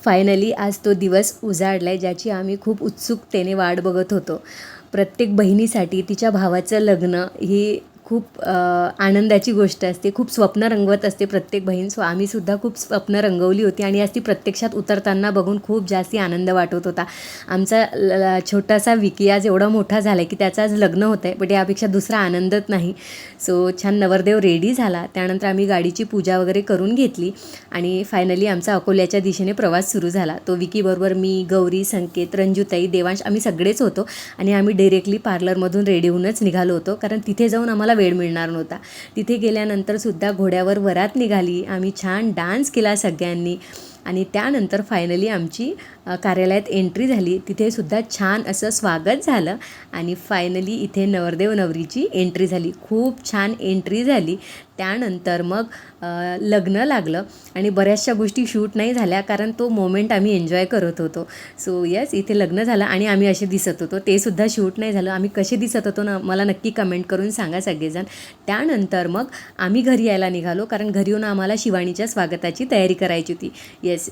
Finally आज तो दिवस उजाडला आहे, ज्याची आम्ही खूप उत्सुकतेने वाट बघत होतो. प्रत्येक बहिणीसाठी तिच्या भावाचं लग्न ही खूप आनंदाची गोष्ट असते. खूप स्वप्न रंगवत असते प्रत्येक बहीण. सो आम्हीसुद्धा खूप स्वप्न रंगवली होती आणि आज ती प्रत्यक्षात उतरताना बघून खूप जास्ती आनंद वाटत होता. आमचा छोटासा विकी आज एवढा मोठा झाला आहे की त्याचं आज लग्न होतं आहे, बट यापेक्षा दुसरा आनंदच नाही. सो छान नवरदेव रेडी झाला. त्यानंतर आम्ही गाडीची पूजा वगैरे करून घेतली आणि फायनली आमचा अकोल्याच्या दिशेने प्रवास सुरू झाला. तो विकीबरोबर मी, गौरी, संकेत, रंजूताई, देवांश आम्ही सगळेच होतो आणि आम्ही डायरेक्टली पार्लरमधून रेडी होऊनच निघालो होतो, कारण तिथे जाऊन आम्हाला वेळ मिळणार नव्हता. तिथे गेल्यानंतरसुद्धा घोड्यावर वरात निघाली. आम्ही छान डान्स केला सगळ्यांनी आणि त्यानंतर फायनली आमची कार्यालयात एंट्री झाली. तिथेसुद्धा छान असं स्वागत झालं आणि फायनली इथे नवरदेव नवरीची एंट्री झाली. खूप छान एंट्री झाली. त्यानंतर मग लग्न लागलं आणि बऱ्याचशा गोष्टी शूट नाही झाल्या, कारण तो मोमेंट आम्ही एन्जॉय करत होतो. सो यस, इथे लग्न झालं आणि आम्ही असे दिसत होतो. ते सुद्धा शूट नाही झालं. आम्ही कसे दिसत होतो ना, मला नक्की कमेंट करून सांगा सगळेजण. त्यानंतर मग आम्ही घरी यायला निघालो, कारण घरी येऊन आम्हाला शिवानीच्या स्वागताची तयारी करायची होती. येस,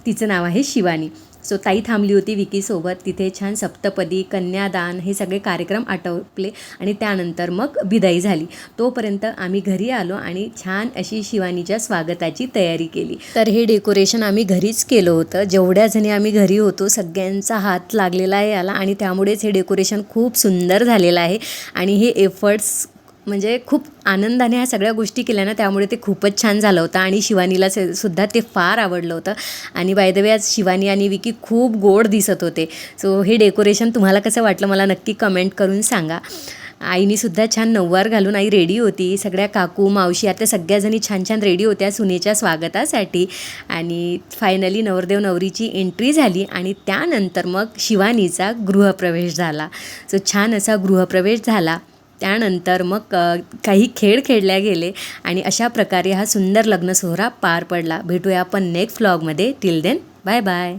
तिचं नाव आहे शिवानी. सो ताई थांबली होती विकीसोबत. तिथे छान सप्तपदी, कन्यादान हे सगळे कार्यक्रम आटोपले आणि त्यानंतर मग बिदाई झाली. तोपर्यंत आम्ही घरी आलो आणि छान अशी शिवानीच्या स्वागताची तयारी केली. तर हे डेकोरेशन आम्ही घरीच केलं होतं. जेवढ्या जणी आम्ही घरी होतो सगळ्यांचा हात लागलेला आहे याला आणि त्यामुळेच हे डेकोरेशन खूप सुंदर झालेलं आहे. आणि हे एफर्ट्स म्हणजे खूप आनंदाने ह्या सगळ्या गोष्टी केल्या ना, त्यामुळे ते खूपच छान झालं होतं आणि शिवानीला सुद्धा ते फार आवडलं होतं. आणि बाय द वे आज शिवानी आणि विकी खूप गोड दिसत होते. सो हे डेकोरेशन तुम्हाला कसं वाटलं मला नक्की कमेंट करून सांगा. आईनीसुद्धा छान नऊवार घालून आई रेडी होती. सगळ्या काकू, मावशी आता सगळ्याजणी छान छान रेडी होत्या सुनेच्या स्वागतासाठी. आणि फायनली नवरदेव नवरीची एंट्री झाली आणि त्यानंतर मग शिवानीचा गृहप्रवेश झाला. सो छान असा गृहप्रवेश झाला. त्यानंतर मग काही खेळ खेळल्या गेले आणि अशा प्रकारे हा सुंदर लग्न सोहळा पार पडला. भेटूया आपण नेक्स्ट व्लॉगमध्ये. Till then bye bye.